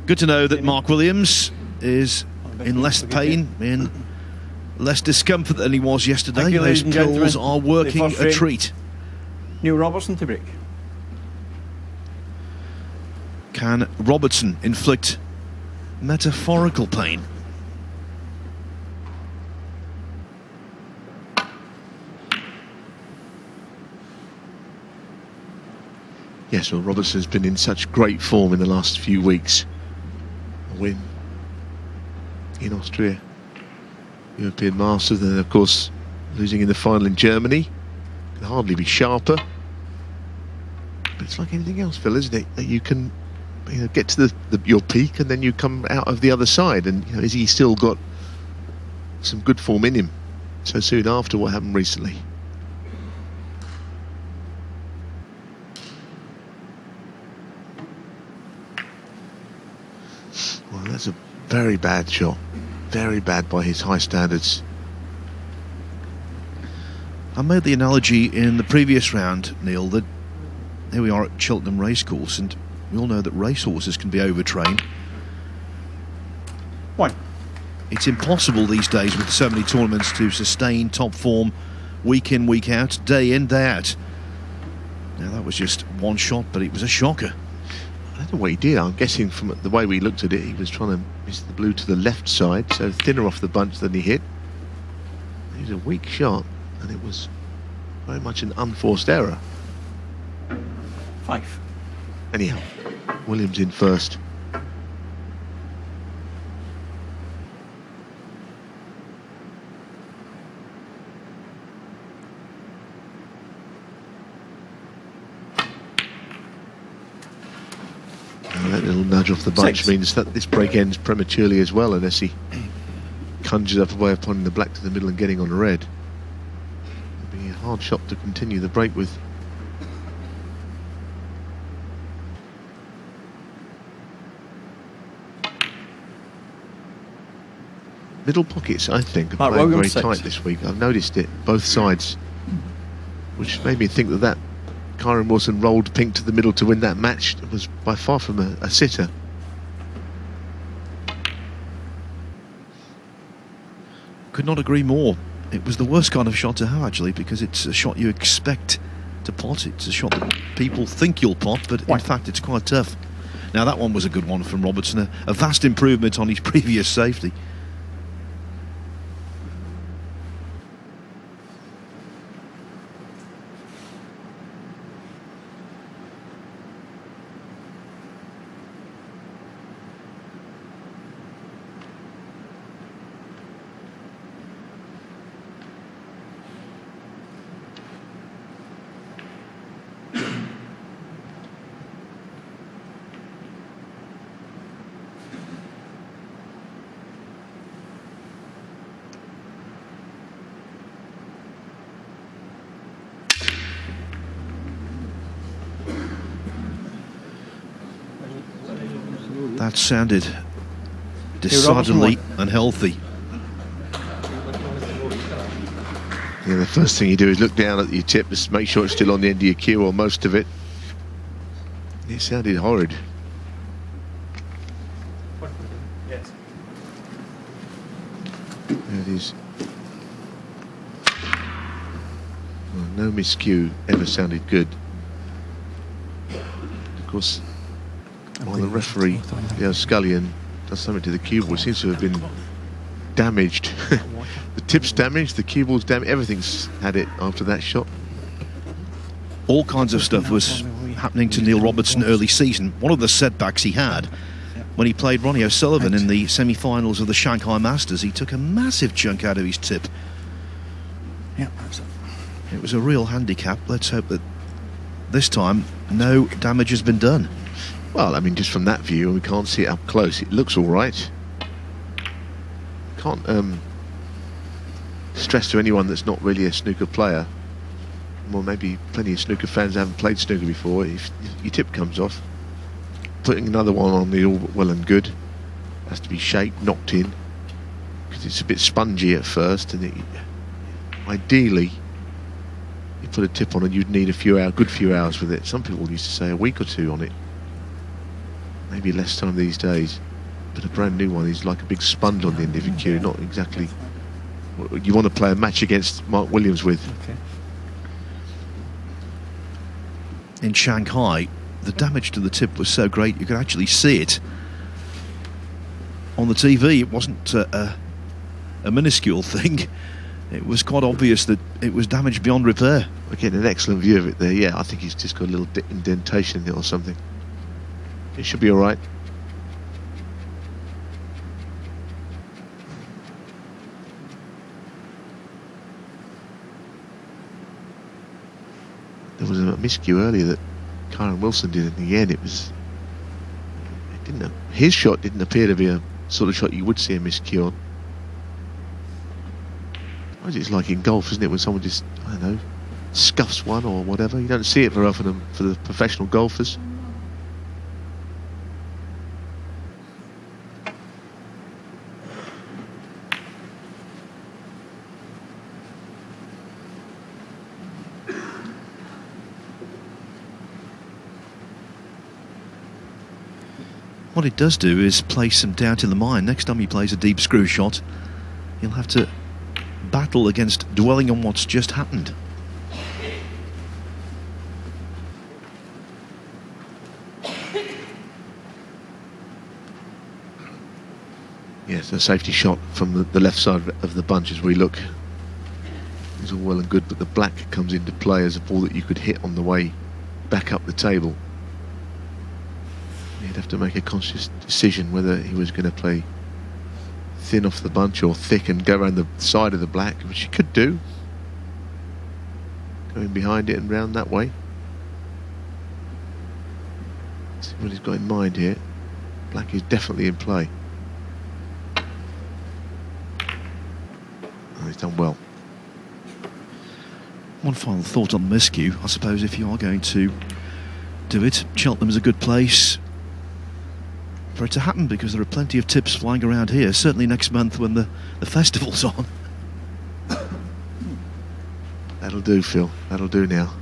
Good to know that Mark Williams is in less pain, in less discomfort than he was yesterday. Those pills are working a treat. New Robertson to break. Can Robertson inflict metaphorical pain? Yes, well, Robertson's been in such great form in the last few weeks. A win in Austria, European Masters, and then of course losing in the final in Germany. Can hardly be sharper. But it's like anything else, Phil, isn't it? That you can, get to your peak and then you come out of the other side. And has he still got some good form in him so soon after what happened recently? Well, that's a very bad shot. Very bad by his high standards. I made the analogy in the previous round, Neil, that here we are at Cheltenham Racecourse, and we all know that racehorses can be overtrained. Why? It's impossible these days with so many tournaments to sustain top form week in, week out, day in, day out. Now that was just one shot, but it was a shocker. I don't know what he did. I'm guessing from the way we looked at it, he was trying to miss the blue to the left side, so thinner off the bunch than he hit. It was a weak shot, and it was very much an unforced error. 5. Anyhow, Williams in first. That little nudge off the bunch 6. means that this break ends prematurely as well, unless he conjures up a way of putting the black to the middle and getting on the red. It'll be a hard shot to continue the break with. Middle pockets, I think, are playing very tight this week. I've noticed it, both sides, which made me think that Kyron Wilson rolled pink to the middle to win that match. It was by far from a sitter. Could not agree more. It was the worst kind of shot to have, actually, because it's a shot you expect to pot. It's a shot that people think you'll pot, but in fact it's quite tough. Now that one was a good one from Robertson, a vast improvement on his previous safety. That sounded decidedly unhealthy. Yeah, the first thing you do is look down at your tip, just make sure it's still on the end of your cue, or most of it. It sounded horrid. Yes. There it is. Well, no miscue ever sounded good. Of course, while the referee, Leo Scullion, does something to the cue ball, it seems to have been damaged. The tip's damaged, the cue ball's damaged, everything's had it after that shot. All kinds of stuff was happening to Neil Robertson early season. One of the setbacks he had when he played Ronnie O'Sullivan in the semi-finals of the Shanghai Masters, he took a massive chunk out of his tip. Yeah, it was a real handicap. Let's hope that this time no damage has been done. Well, I mean, just from that view, and we can't see it up close, it looks all right. Can't stress to anyone that's not really a snooker player, well, maybe plenty of snooker fans haven't played snooker before, if your tip comes off, putting another one on the all well and good. Has to be shaped, knocked in, because it's a bit spongy at first, and ideally you put a tip on and you'd need a good few hours with it. Some people used to say a week or two on it. maybe less time these days, but a brand new one is like a big sponge on the end of your cue, not exactly what you want to play a match against Mark Williams with. Okay. In Shanghai, the damage to the tip was so great you could actually see it on the TV. It wasn't a minuscule thing. It was quite obvious that it was damaged beyond repair. We're getting an excellent view of it there. Yeah, I think he's just got a little indentation there or something. It should be all right. There was a miscue earlier that Kyron Wilson did in the end. His shot didn't appear to be a sort of shot you would see a miscue on. It's like in golf, isn't it, when someone just, I don't know, scuffs one or whatever. You don't see it very often for the professional golfers. What it does do is place him down to the mine. Next time he plays a deep screw shot, he'll have to battle against dwelling on what's just happened. Yes, a safety shot from the left side of the bunch as we look. It's all well and good, but the black comes into play as a ball that you could hit on the way back up the table. He'd have to make a conscious decision whether he was going to play thin off the bunch or thick and go around the side of the black, which he could do. Going behind it and round that way. Let's see what he's got in mind here. Black is definitely in play. Oh, he's done well. One final thought on the miscue. I suppose if you are going to do it, Cheltenham's a good place for it to happen, because there are plenty of tips flying around here, certainly next month when the festival's on. That'll do, Phil. That'll do now.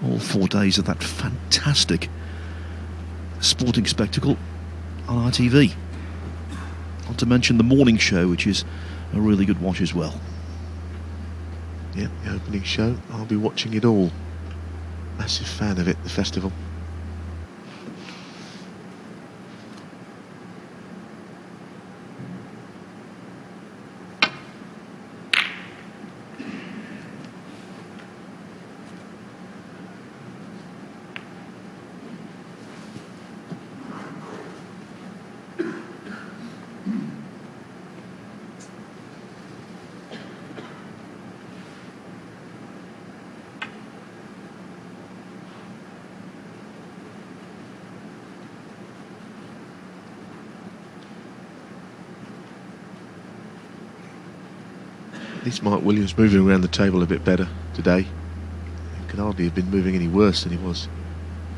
All 4 days of that fantastic sporting spectacle on ITV. Not to mention the morning show, which is a really good watch as well. Yep, the opening show. I'll be watching it all. Massive fan of it, the festival. At least Mark Williams moving around the table a bit better today. He could hardly have been moving any worse than he was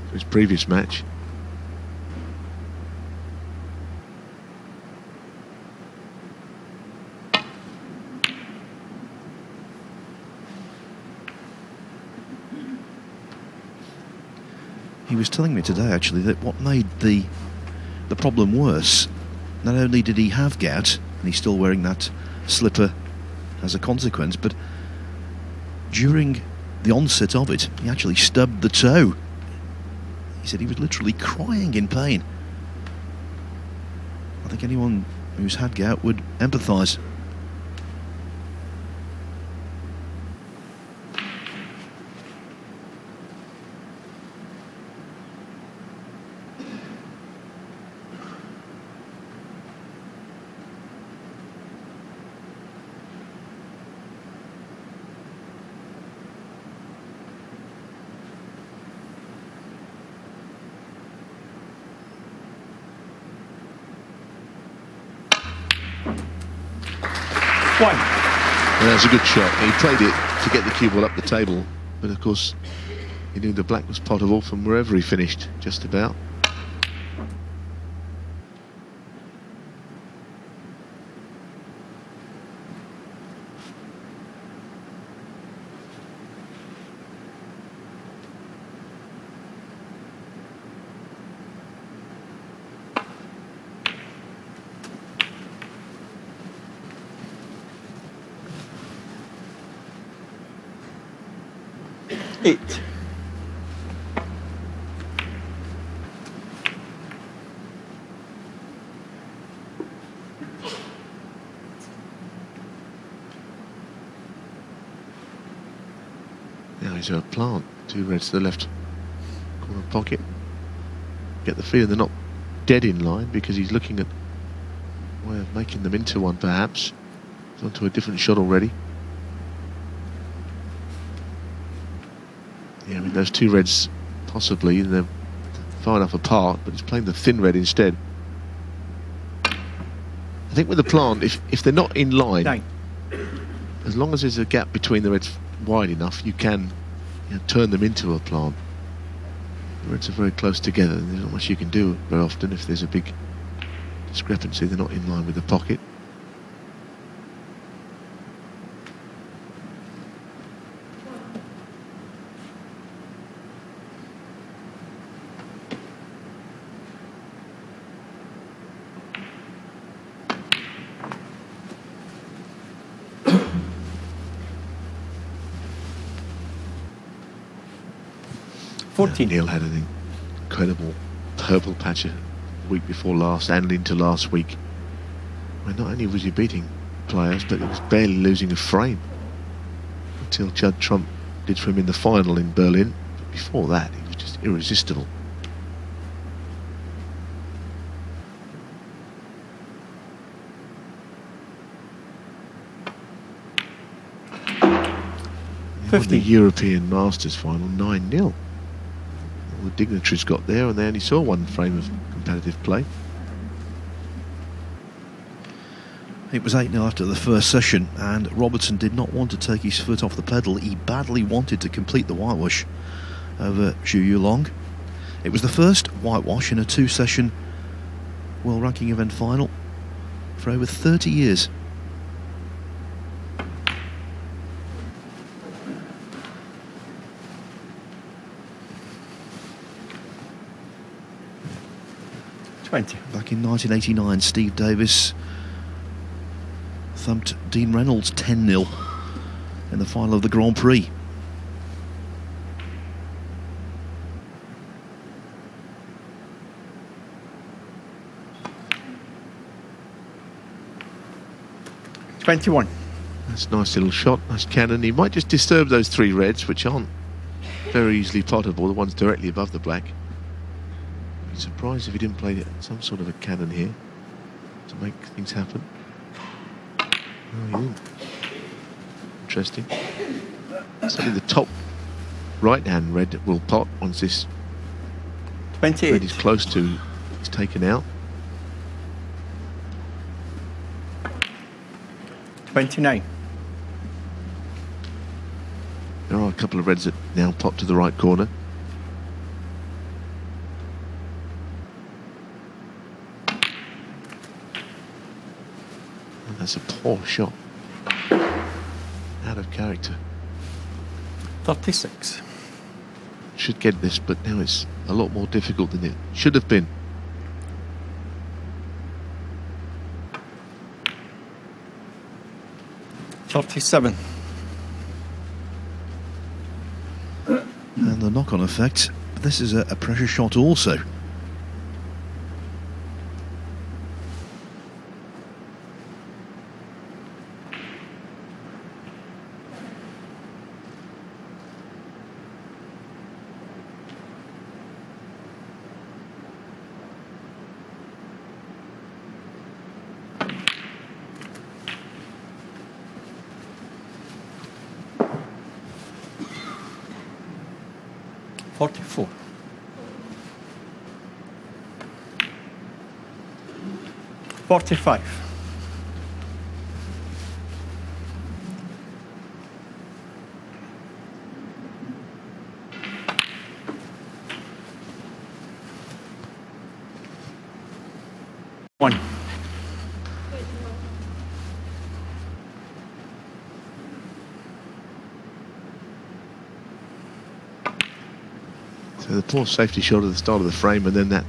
for his previous match. He was telling me today, actually, that what made the problem worse, not only did he have gout, and he's still wearing that slipper as a consequence, but during the onset of it, he actually stubbed the toe. He said he was literally crying in pain. I think anyone who's had gout would empathise. One. And that's a good shot. He played it to get the cue ball up the table, but of course he knew the black was potable from wherever he finished, just about. 8. Now he's a plant. 2 reds to the left corner pocket. Get the feeling they're not dead in line because he's looking at a way of making them into one perhaps. He's onto a different shot already. Yeah, I mean those 2 reds possibly, they're far enough apart, but he's playing the thin red instead. I think with the plant, if they're not in line, 9. as long as there's a gap between the reds wide enough, you can turn them into a plant. The reds are very close together and there's not much you can do very often if there's a big discrepancy. They're not in line with the pocket. Neil had an incredible purple patch a week before last and into last week. Where not only was he beating players, but he was barely losing a frame until Judd Trump did for him in the final in Berlin. But before that, he was just irresistible. He won the European Masters final 9-0. The dignitaries got there and they only saw 1 frame of competitive play. It was 8-0 after the first session, and Robertson did not want to take his foot off the pedal. He badly wanted to complete the whitewash over Zhu Yulong. It was the first whitewash in a 2-session world ranking event final for over 30 years. Back in 1989, Steve Davis thumped Dean Reynolds 10-0 in the final of the Grand Prix. .21. That's a nice little shot, nice cannon. He might just disturb those 3 reds, which aren't very easily pottable, the ones directly above the black. I'd be surprised if he didn't play some sort of a cannon here to make things happen. Oh, he didn't. Interesting. Certainly the top right-hand red will pot once this 28. red is close to it's taken out. 29. There are a couple of reds that now pop to the right corner. And that's a poor shot. Out of character. 36. Should get this, but now it's a lot more difficult than it should have been. .37. And the knock-on effect, this is a pressure shot also. .44. .45. One. So the poor safety shot at the start of the frame and then that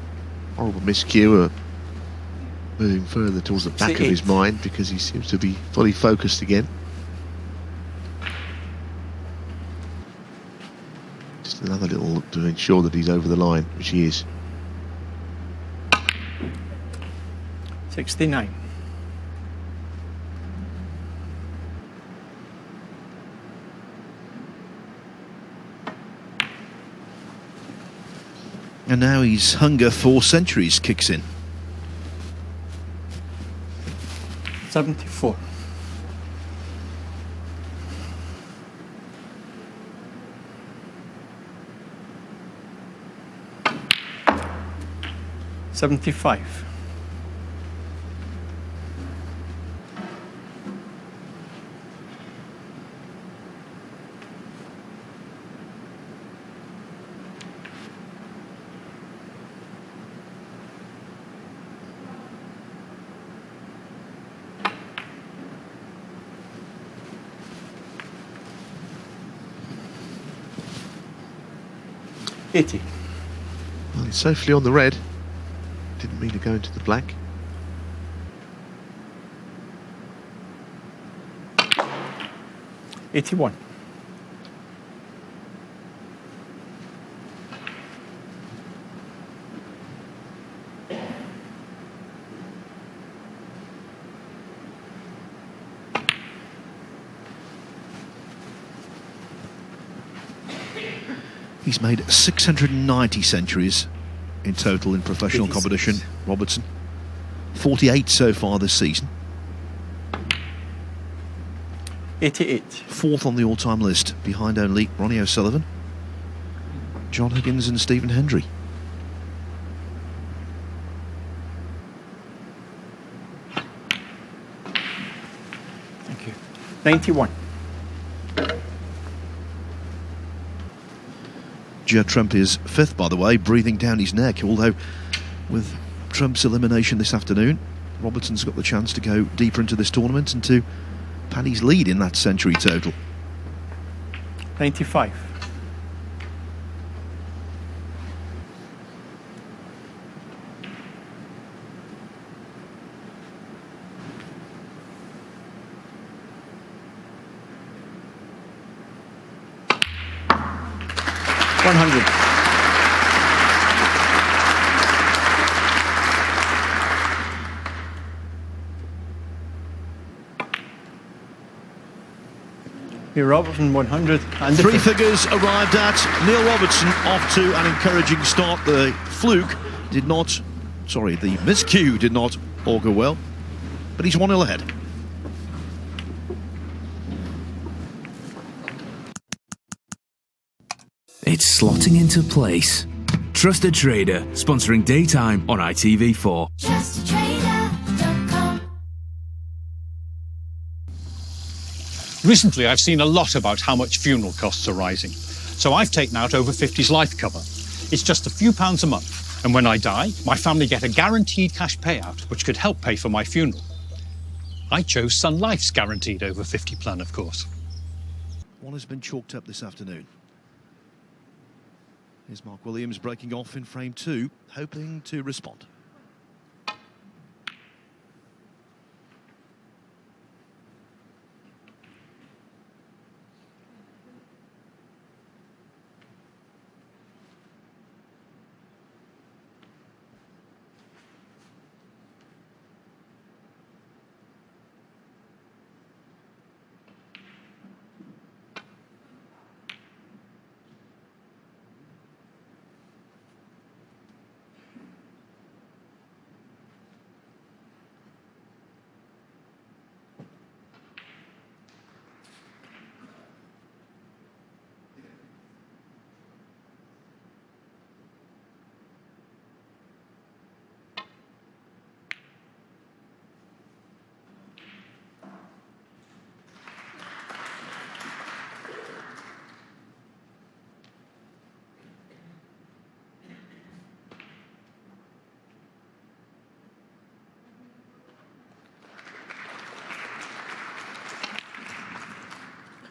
horrible miscue moving further towards the back of his mind because he seems to be fully focused again. Another little look to ensure that he's over the line, which he is. 69. And now his hunger for centuries kicks in. 74. $75. $80. Well, he's safely on the red. Didn't mean to go into the black. $81. He's made 690 centuries in total in professional 86. competition, Robertson. 48 so far this season. 88. Fourth on the all-time list, behind only Ronnie O'Sullivan, John Higgins and Stephen Hendry. Thank you. 91. Judd Trump is fifth, by the way, breathing down his neck, although with Trump's elimination this afternoon, Robertson's got the chance to go deeper into this tournament and to pad his lead in that century total. 95. $100. Neil Robertson 100 and Three figures arrived at. Neil Robertson off to an encouraging start. The fluke did not, sorry, the miscue did not augur well, but he's 1-0 ahead. It's slotting into place. Trusted Trader, sponsoring Daytime on ITV4. TrustedTrader.com. Recently, I've seen a lot about how much funeral costs are rising. So I've taken out over 50s life cover. It's just a few pounds a month. And when I die, my family get a guaranteed cash payout, which could help pay for my funeral. I chose Sun Life's guaranteed over 50 plan, of course. One has been chalked up this afternoon. Here's Mark Williams breaking off in frame two, hoping to respond.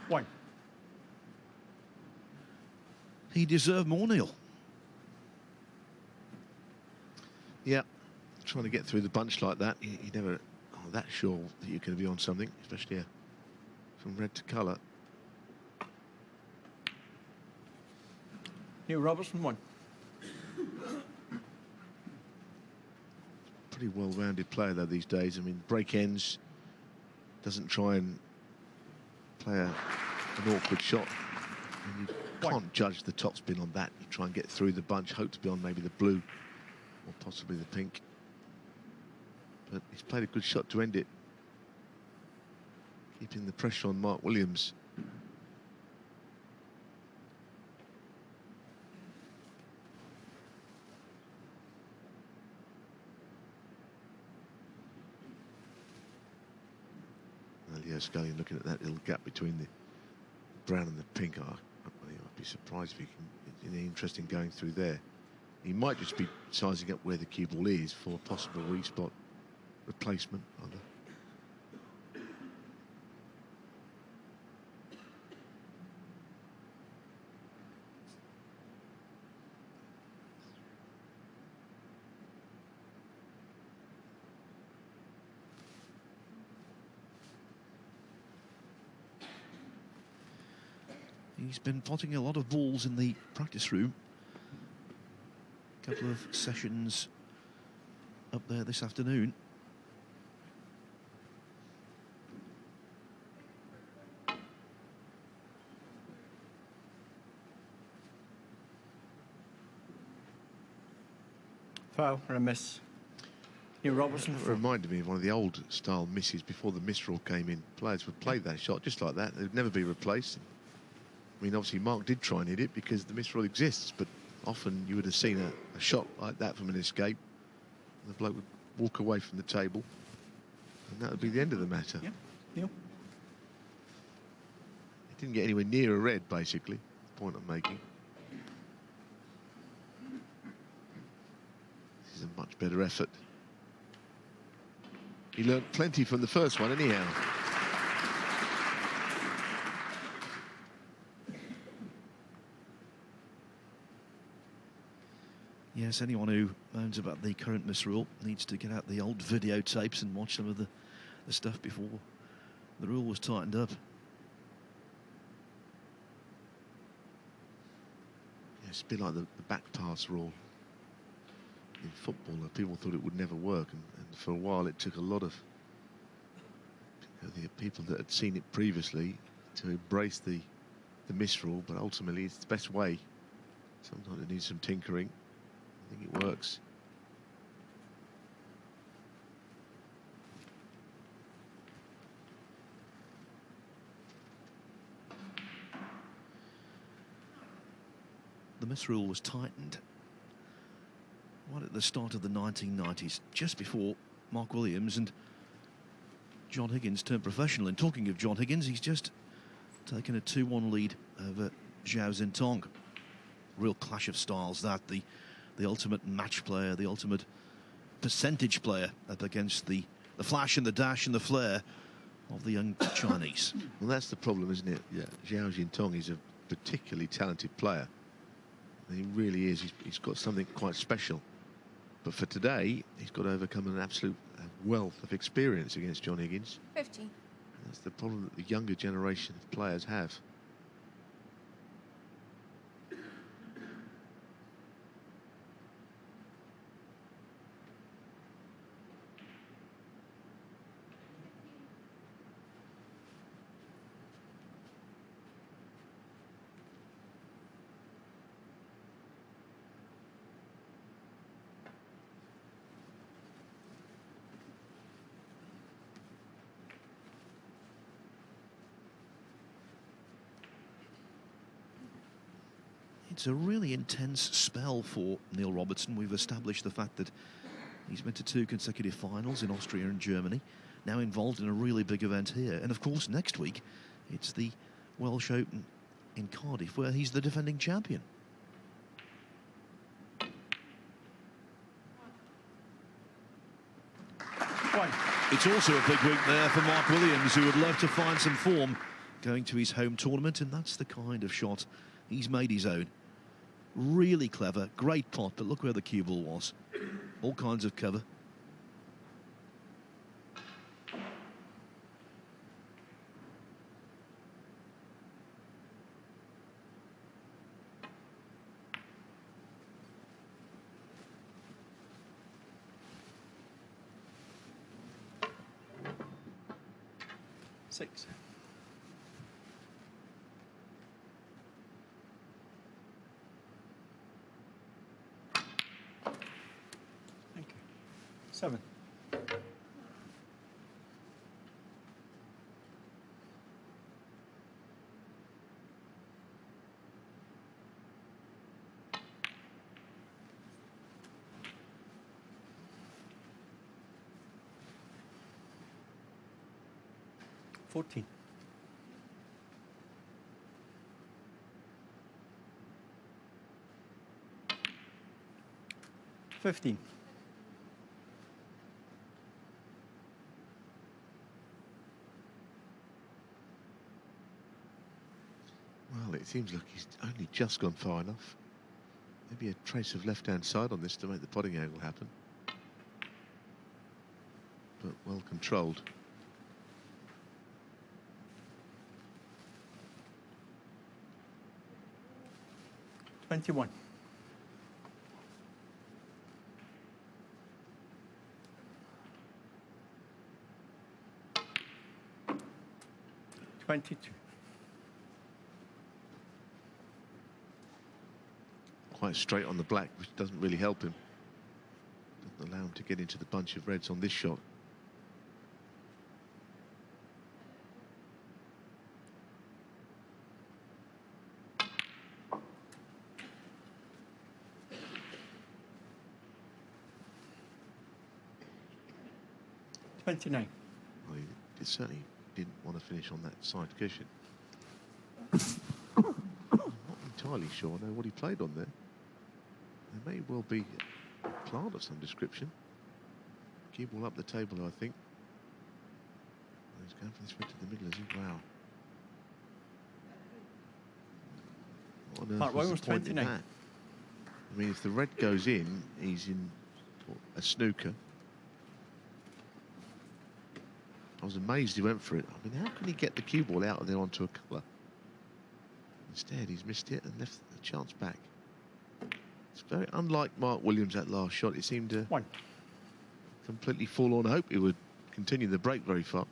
One. He deserved more, Neil. Yeah, trying to get through the bunch like that, you never are that sure that you're going to be on something, especially from red to colour. Hugh Robertson, 1. Pretty well-rounded player though these days. I mean, break ends, doesn't try and play an awkward shot. And you can't judge the top spin on that. You try and get through the bunch, hope to be on maybe the blue or possibly the pink. But he's played a good shot to end it, keeping the pressure on Mark Williams. Leo Scullion looking at that little gap between the brown and the pink. I'd be surprised if he can any interest in going through there. He might just be sizing up where the cue ball is for a possible respot replacement. He's been potting a lot of balls in the practice room. A couple of sessions up there this afternoon. Foul or a miss. Hugh Robertson. It reminded me of one of the old style misses before the miss rule came in. Players would play that shot just like that. It would never be replaced. I mean, obviously Mark did try and hit it because the miss rule exists, but often you would have seen a shot like that from an escape, and the bloke would walk away from the table, and that would be the end of the matter. Yeah, Neil. It didn't get anywhere near a red, basically, the point I'm making. This is a much better effort. He learnt plenty from the first one, anyhow. Yes, anyone who moans about the current misrule needs to get out the old videotapes and watch some of the stuff before the rule was tightened up. Yeah, it's a bit like the back pass rule in football. People thought it would never work, and for a while it took a lot of the people that had seen it previously to embrace the misrule, but ultimately it's the best way. Sometimes it needs some tinkering. I think it works. The misrule was tightened right at the start of the 1990s, just before Mark Williams and John Higgins turned professional. And talking of John Higgins, he's just taken a 2-1 lead over Zhao Zintong. Real clash of styles, that. The ultimate match player, the ultimate percentage player, up against the flash and the dash and the flair of the young Chinese. Well, that's the problem, isn't it? Yeah, Zhao Jintong is a particularly talented player. He really is. He's got something quite special. But for today, he's got to overcome an absolute wealth of experience against John Higgins. 50. That's the problem that the younger generation of players have. It's a really intense spell for Neil Robertson. We've established the fact that he's been to 2 consecutive finals in Austria and Germany, now involved in a really big event here. And of course, next week, it's the Welsh Open in Cardiff, where he's the defending champion. It's also a big week there for Mark Williams, who would love to find some form going to his home tournament, and that's the kind of shot he's made his own. Really clever, great pot, but look where the cue ball was. All kinds of cover. 6. Thank you. 7. $14. 15. Well, it seems like he's only just gone far enough. Maybe a trace of left-hand side on this to make the potting angle happen. But well controlled. $21. 22. Quite straight on the black, which doesn't really help him. Doesn't allow him to get into the bunch of reds on this shot. $29. Well, he certainly didn't want to finish on that side cushion. I'm not entirely sure I know what he played on there. There may well be a plant of some description. Cue ball up the table, I think. Oh, he's going for this red to the middle, is he? Wow. What on earth was the point in that? I mean, if the red goes in, he's in a snooker. I was amazed he went for it. I mean, how can he get the cue ball out of there onto a colour? Instead, he's missed it and left the chance back. It's very unlike Mark Williams, that last shot. It seemed to completely fall on hope he would continue the break very far.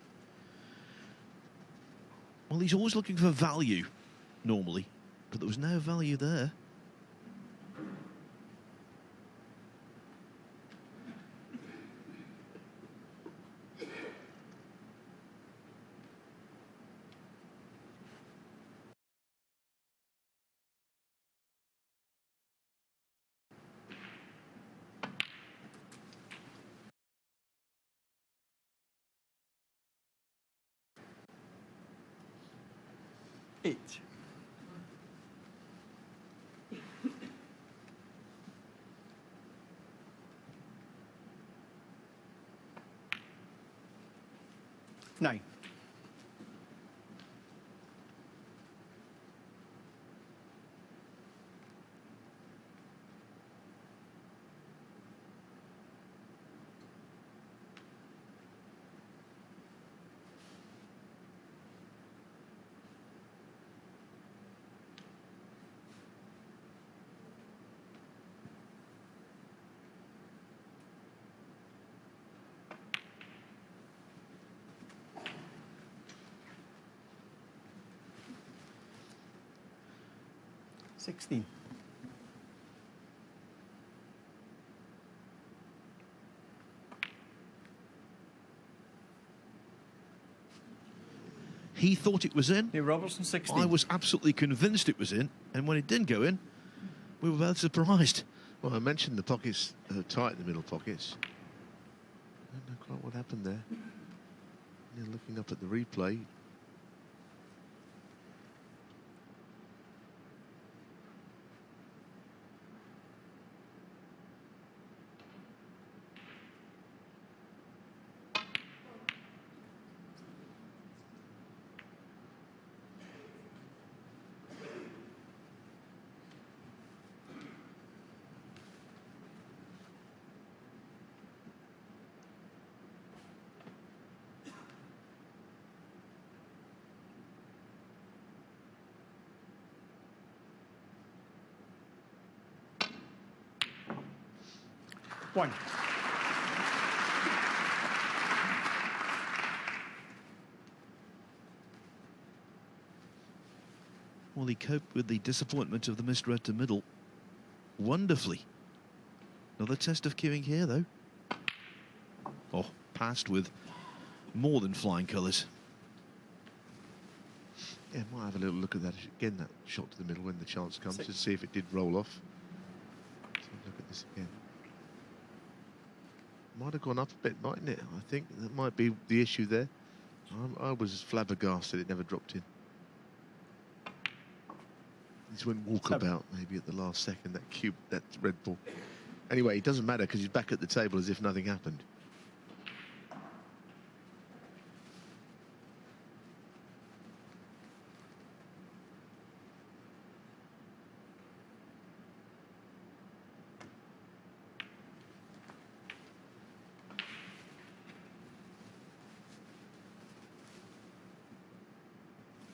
Well, he's always looking for value, normally, but there was no value there. $8. $9. $16. He thought it was in. Robertson, 16. I was absolutely convinced it was in, and when it didn't go in, we were both surprised. Well, I mentioned the pockets tight in the middle pockets. I don't know quite what happened there. You're looking up at the replay. $1. Well, he coped with the disappointment of the missed red to middle wonderfully. Another test of cueing here, though. Oh, passed with more than flying colours. Yeah, might have a little look at that again, that shot to the middle when the chance comes, to see if it did roll off. So look at this again. Might have gone up a bit, mightn't it? I think that might be the issue there. I was flabbergasted it never dropped in. This went walkabout maybe at the last second, that cube, that red ball. Anyway, it doesn't matter because he's back at the table as if nothing happened.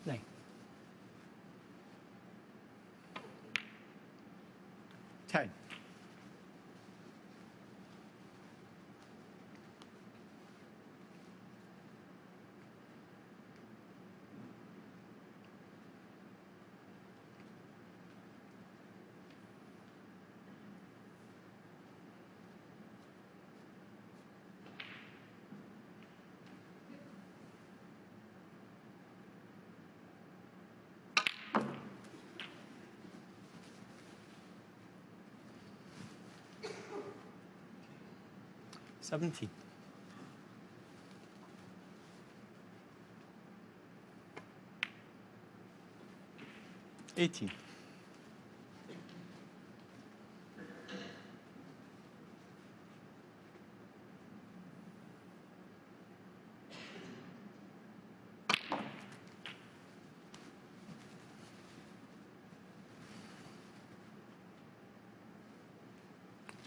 Nine. 10. $17. 18.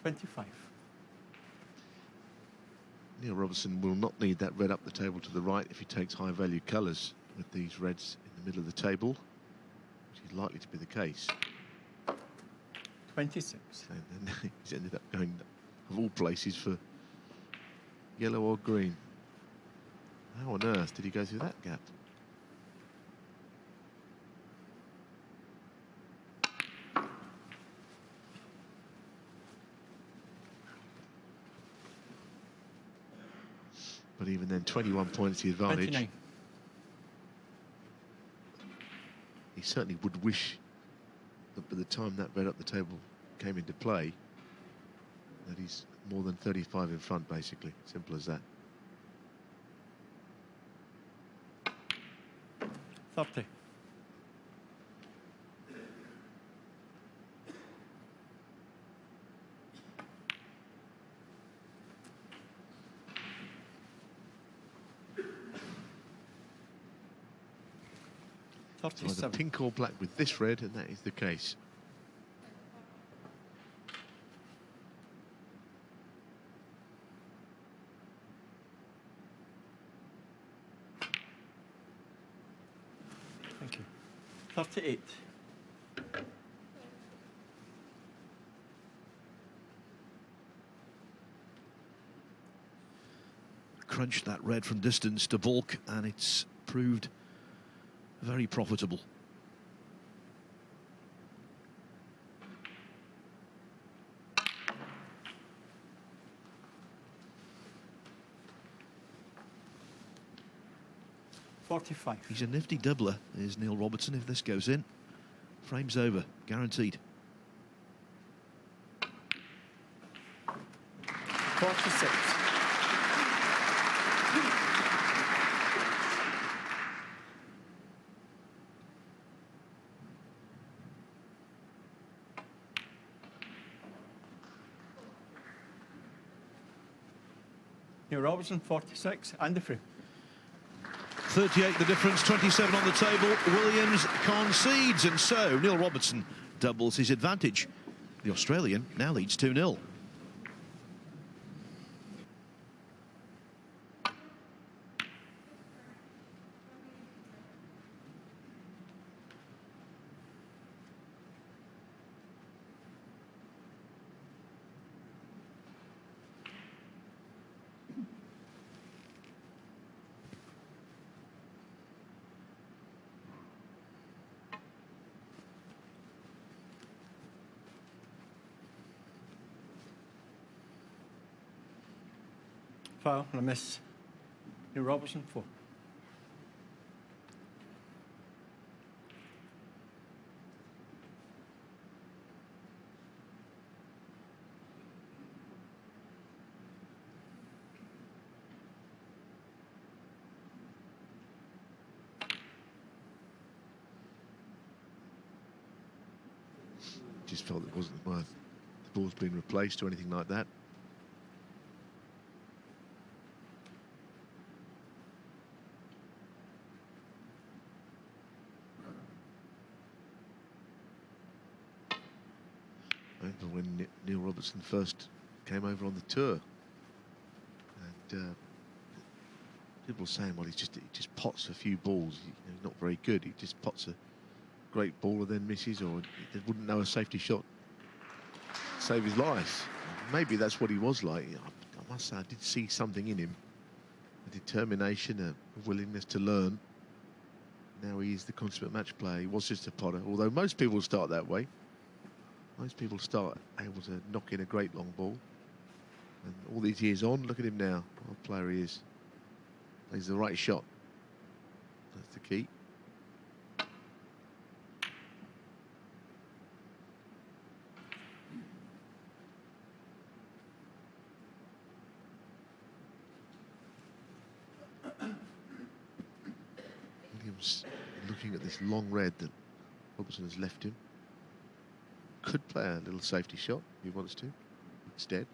25. Neil Robertson will not need that red up the table to the right if he takes high value colours with these reds in the middle of the table, which is likely to be the case. 26. And then he's ended up going, of all places, for yellow or green. How on earth did he go through that gap? But even then, 21 points the advantage. 29. He certainly would wish that by the time that red up the table came into play, that he's more than 35 in front, basically. Simple as that. 30. 37. Either pink or black with this red, and that is the case. Thank you. 38. Crunched that red from distance to bulk, and it's proved very profitable. $45. He's a nifty doubler, is Neil Robertson, if this goes in. Frame's over, guaranteed. 46. Neil Robertson, 46, and the frame. 38 the difference, 27 on the table. Williams concedes, and so Neil Robertson doubles his advantage. The Australian now leads 2-0. Foul and a miss. Neil Robertson, 4. Just felt it wasn't worth the ball's been replaced or anything like that. I remember when Neil Robertson first came over on the tour, and people were saying, well, he just pots a few balls. He's not very good. He just pots a great ball and then misses, or he wouldn't know a safety shot save his life. Maybe that's what he was like. I must say, I did see something in him, a determination, a willingness to learn. Now he is the consummate match player. He was just a potter, although most people start that way. Most people start able to knock in a great long ball, and all these years on, look at him now. What a player he is. Plays the right shot. That's the key. Williams looking at this long red that Robertson has left him. Could play a little safety shot if he wants to instead.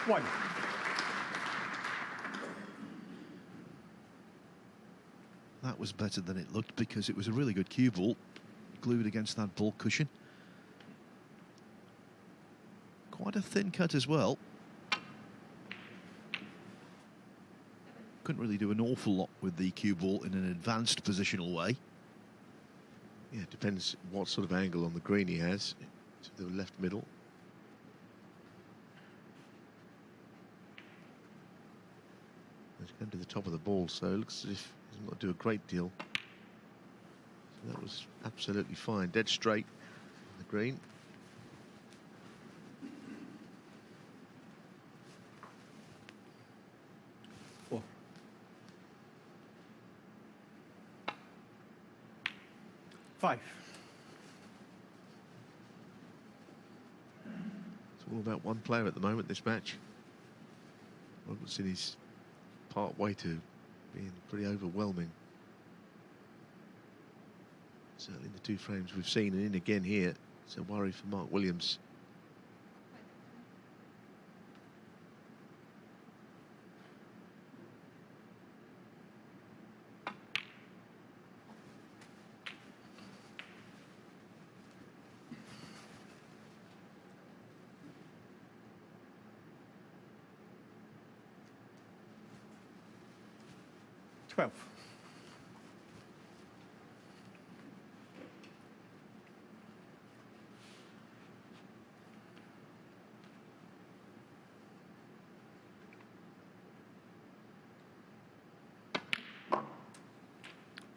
One. That was better than it looked because it was a really good cue ball, glued against that ball cushion. Quite a thin cut as well. Couldn't really do an awful lot with the cue ball in an advanced positional way. Yeah, it depends what sort of angle on the green he has. To the left middle. He's going to the top of the ball, so it looks as if he's not do a great deal. So that was absolutely fine. Dead straight on the green. Four. Five. It's all about one player at the moment, this match. Robertson is part way to being pretty overwhelming. Certainly the two frames we've seen, and in again here. It's a worry for Mark Williams.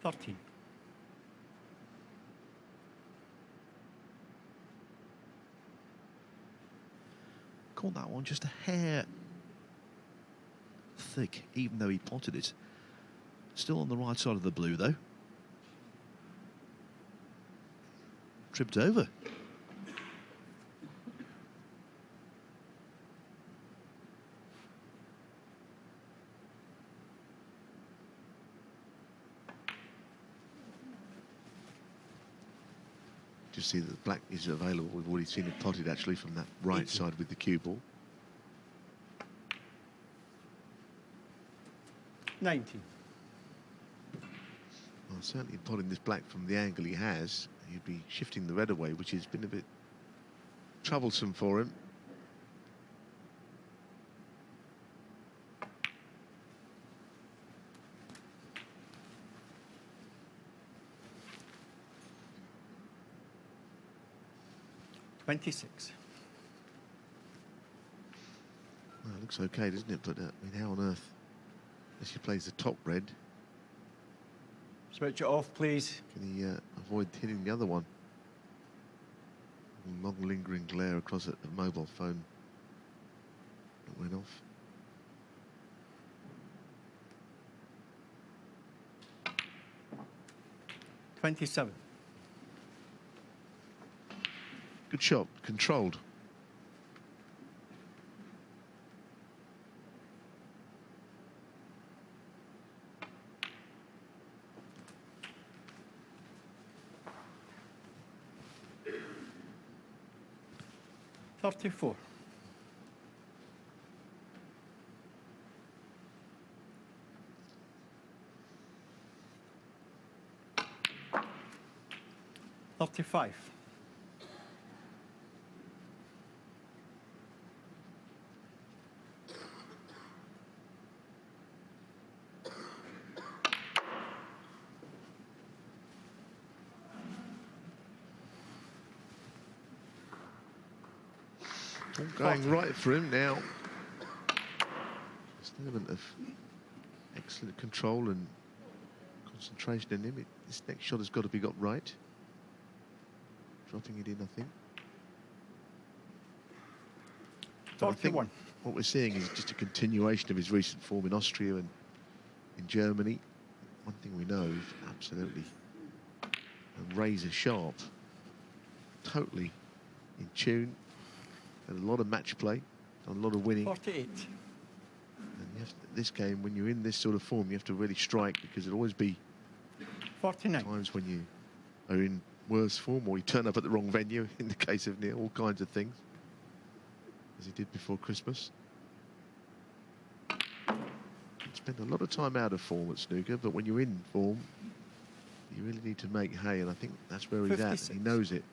$13. Caught that one just a hair thick, even though he potted it. Still on the right side of the blue, though. Tripped over. Just see that the black is available. We've already seen it potted actually from that right side with the cue ball. 90. Well, certainly potting this black from the angle he has, he'd be shifting the red away, which has been a bit troublesome for him. $26. Well, it looks okay, doesn't it? But I mean, how on earth, as he plays the top red, Switch it off, please. can he avoid hitting the other one? Long lingering glare across at the mobile phone that went off. $27. Good shot, controlled. $34. $35. All going right for him now. There's an element of excellent control and concentration in him. This next shot has got to be got right. Dropping it in, I think. But I think 41. what we're seeing is just a continuation of his recent form in Austria and in Germany. One thing we know is absolutely razor sharp, totally in tune, and a lot of match play, and a lot of winning. 48. And you have to, this game, when you're in this sort of form, you have to really strike, because there'll always be 49. times when you are in worse form, or you turn up at the wrong venue. In the case of Neil, all kinds of things, as he did before Christmas. Spend a lot of time out of form at snooker, but when you're in form, you really need to make hay, and I think that's where he's 56. at. He knows it.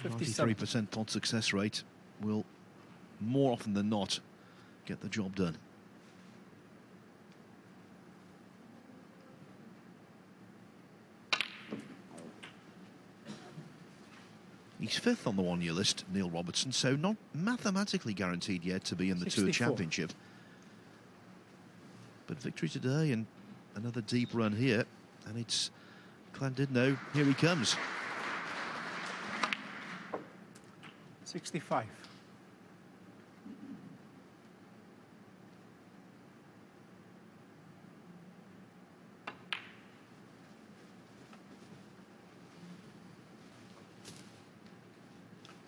$57. 93% pot success rate will more often than not get the job done. He's fifth on the one-year list, Neil Robertson, so not mathematically guaranteed yet to be in the Tour 64. Championship. But victory today and another deep run here, and it's Llandudno. Here he comes. 65.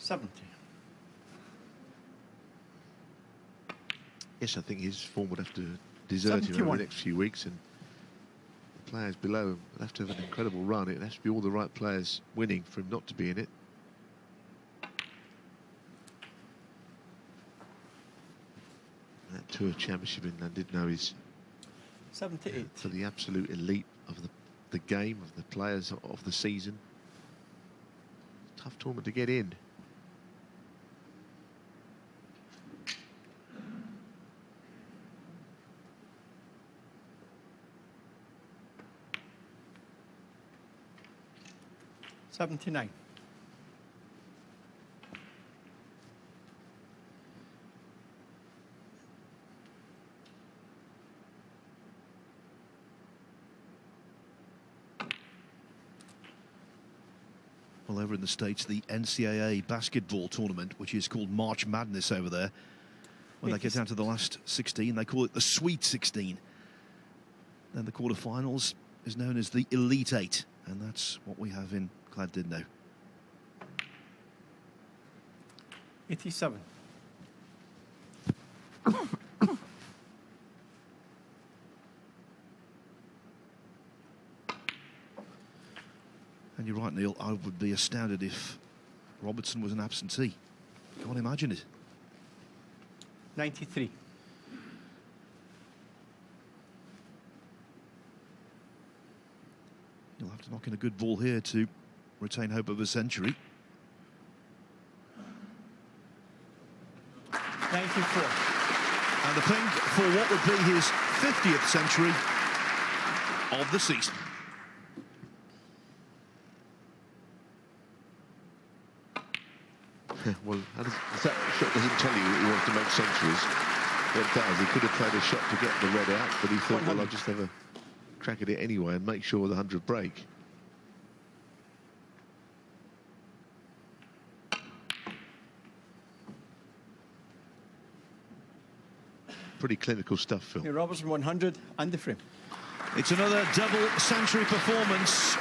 $70. Yes, I think his form would have to desert him over 71. the next few weeks, and the players below him will have to have an incredible run. It has to be all the right players winning for him not to be in it. That Tour Championship in Llandudno is 78. for the absolute elite of the game, of the players of the season. Tough tournament to get in. $79. Well, over in the States, the NCAA basketball tournament, which is called March Madness over there, when they get down to the last 16, they call it the Sweet 16. Then the quarterfinals is known as the Elite 8, and that's what we have in Llandudno. 87. And you're right, Neil, I would be astounded if Robertson was an absentee. Can't imagine it. 93. He'll have to knock in a good ball here to retain hope of a century. 94. And the ping for what would be his 50th century of the season. Well, that shot doesn't tell you that he wants to make centuries. It does. He could have played a shot to get the red out, but he thought, well, I'll just have a crack at it anyway and make sure the 100 break. Pretty clinical stuff, Phil. Neil Robertson 100 and the frame. It's another double century performance,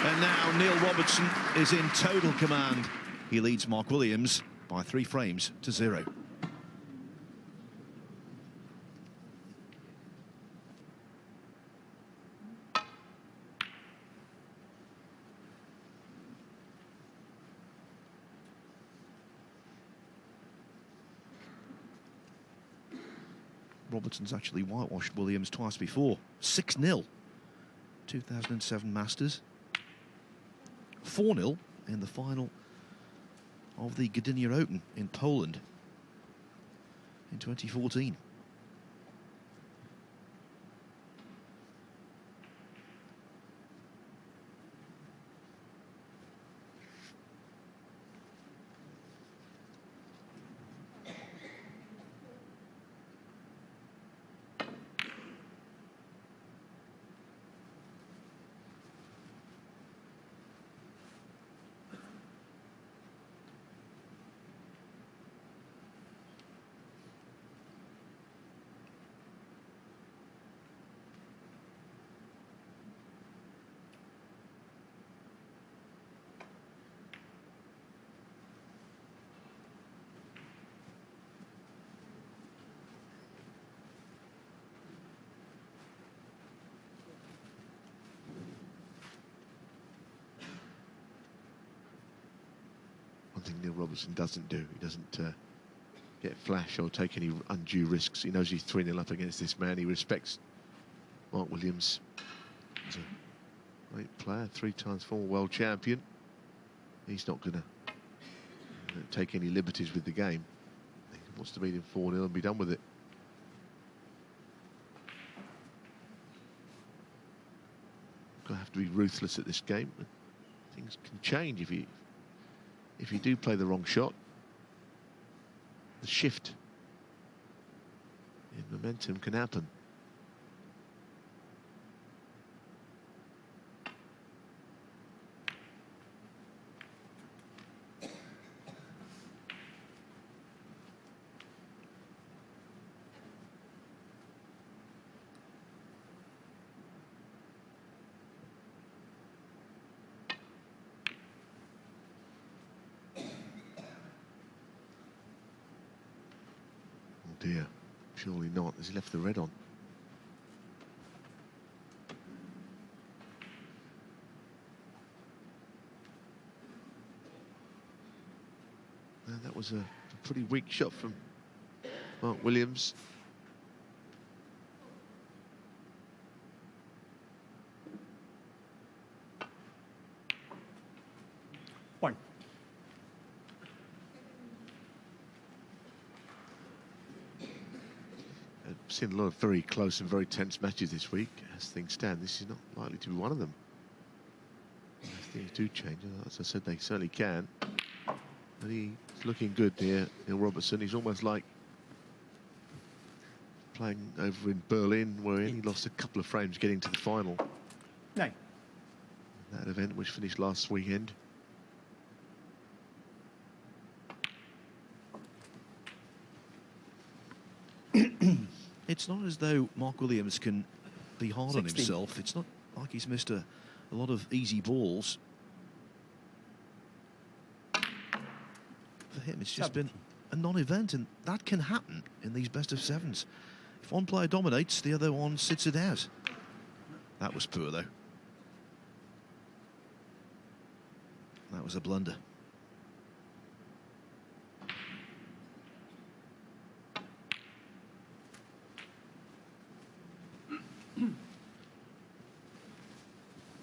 and now Neil Robertson is in total command. He leads Mark Williams by 3 frames to 0. Robertson's actually whitewashed Williams twice before. 6-0, 2007 Masters. 4-0 in the final of the Gdynia Open in Poland in 2014. One thing Neil Robertson doesn't do, he doesn't get flash or take any undue risks. He knows he's 3-0 up against this man. He respects Mark Williams. He's a great player, 3-time former world champion. He's not going to take any liberties with the game. He wants to beat him 4-0 and be done with it. Going to have to be ruthless at this game. Things can change if you do play the wrong shot. The shift in momentum can happen. Dear, surely not. Has he left the red on? And that was a pretty weak shot from Mark Williams. One. I've seen a lot of very close and very tense matches this week. As things stand, this is not likely to be one of them. As things do change, as I said, they certainly can. But he's looking good here, Neil Robertson. He's almost like playing over in Berlin, where he lost a couple of frames getting to the final. 9. That event, which finished last weekend. It's not as though Mark Williams can be hard 16. on himself. It's not like he's missed a lot of easy balls. For him, it's just been a non-event, and that can happen in these best of sevens. If one player dominates, the other one sits it out. That was poor, though. That was a blunder.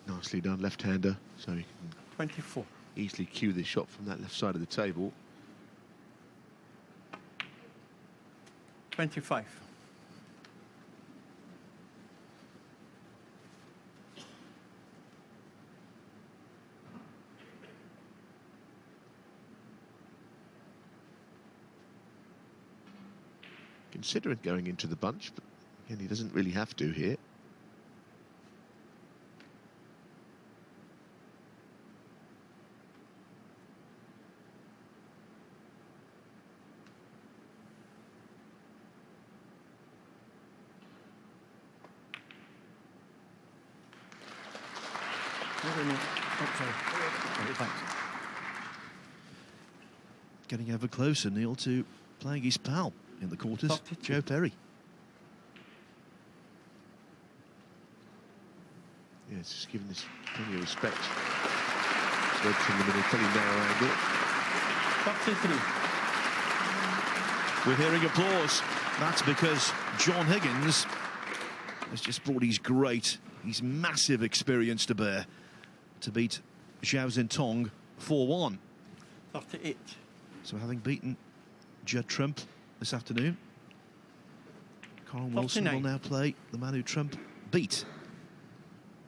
Nicely done, left-hander, so he can 24. easily cue this shot from that left side of the table. 25. Considering going into the bunch, but again, he doesn't really have to here. Getting ever closer, Neil, to playing his pal in the quarters, 32. Joe Perry. Yeah, it's just giving this plenty of respect. Robertson in the middle, pretty narrow angle. 33. We're hearing applause. That's because John Higgins has just brought his massive experience to bear to beat Zhao Zintong 4-1. 38. So having beaten Judd Trump this afternoon, Colin Wilson 39. will now play the man who Trump beat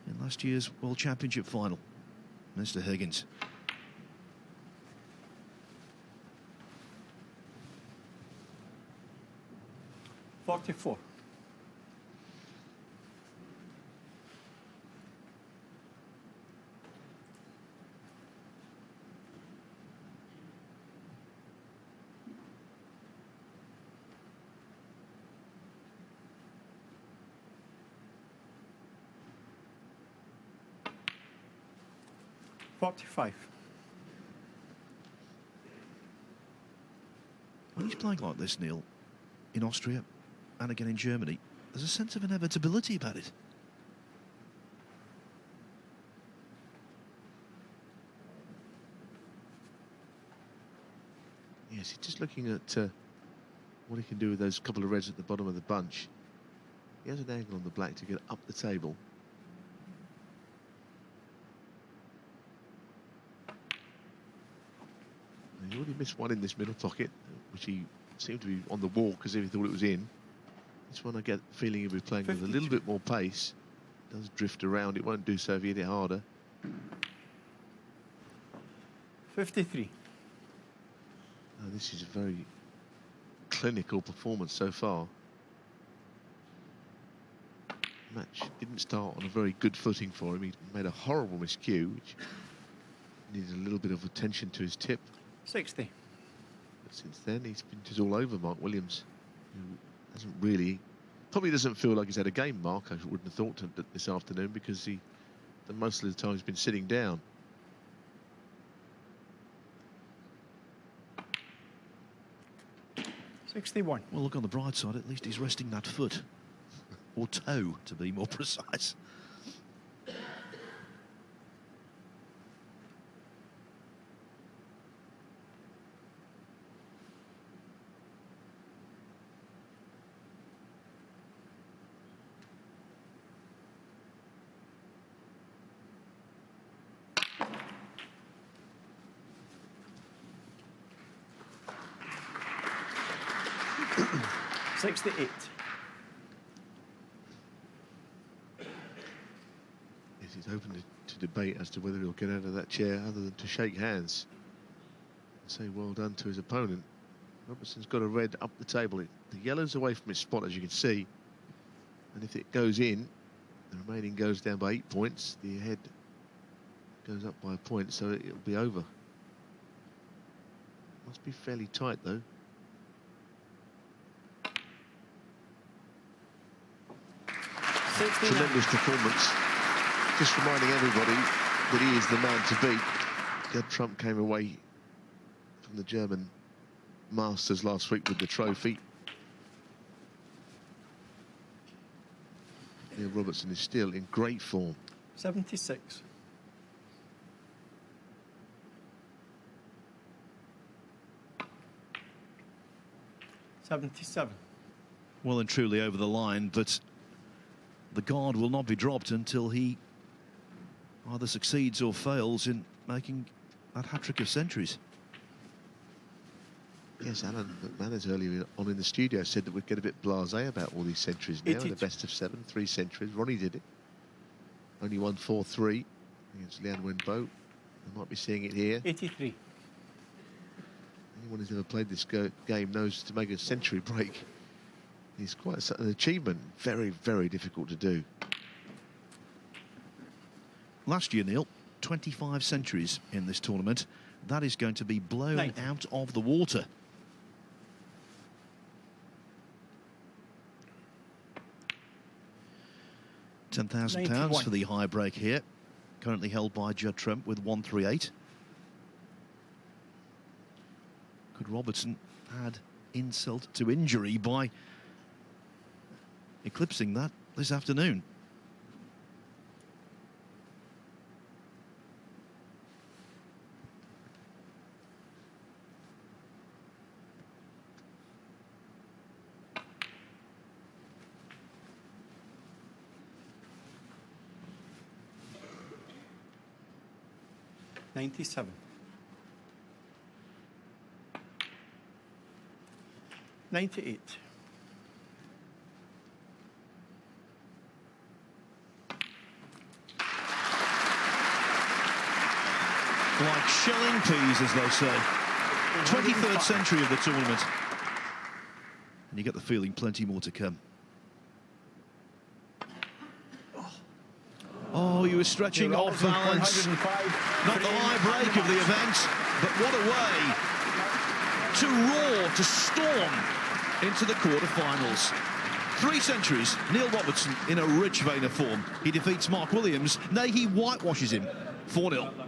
in last year's World Championship final, Mr. Higgins. $44. $45. When he's playing like this, Neil, in Austria and again in Germany, there's a sense of inevitability about it. Yes, he's just looking at what he can do with those couple of reds at the bottom of the bunch. He has an angle on the black to get up the table. And he already missed one in this middle pocket, which he seemed to be on the walk as if he thought it was in. This one I get the feeling he'll be playing with a little bit more pace. It does drift around, it won't do so if you hit it harder. 53. Now, this is a very clinical performance so far. Match didn't start on a very good footing for him. He made a horrible miscue, which needed a little bit of attention to his tip. 60. But since then, he's been just all over Mark Williams, who hasn't really, probably doesn't feel like he's had a game, Mark, I wouldn't have thought this afternoon, because the most of the time he's been sitting down. $61. Well, look, on the bright side, at least he's resting that foot. Or toe, to be more precise. $68. Yes, he's open to debate as to whether he'll get out of that chair other than to shake hands and say well done to his opponent. Robertson's got a red up the table. The yellow's away from its spot, as you can see, and if it goes in, the remaining goes down by 8 points. The head goes up by a point, so it'll be over. Must be fairly tight though. Tremendous performance. Just reminding everybody that he is the man to beat. Judd Trump came away from the German Masters last week with the trophy. Neil Robertson is still in great form. 76. $77. Well and truly over the line, but the guard will not be dropped until he either succeeds or fails in making that hat-trick of centuries. Yes, Alan McManus earlier on in the studio said that we'd get a bit blasé about all these centuries now. The best of 7, 3 centuries. Ronnie did it. Only won 4-3 against Lian Wenbo. We might be seeing it here. 83. Anyone who's ever played this game knows to make a century break is quite an achievement. Very, very difficult to do. Last year, Neil, 25 centuries in this tournament. That is going to be blown out of the water. £10,000 for the high break here. Currently held by Judd Trump with 138. Could Robertson add insult to injury by eclipsing that this afternoon? $97. 98. Like shelling peas, as they say. 23rd century of the tournament. And you get the feeling plenty more to come. Oh, you were stretching off balance. Not the high break of the event, but what a way to roar, to storm into the quarter-finals. 3 centuries, Neil Robertson in a rich vein of form. He defeats Mark Williams. Nay, he whitewashes him 4-0.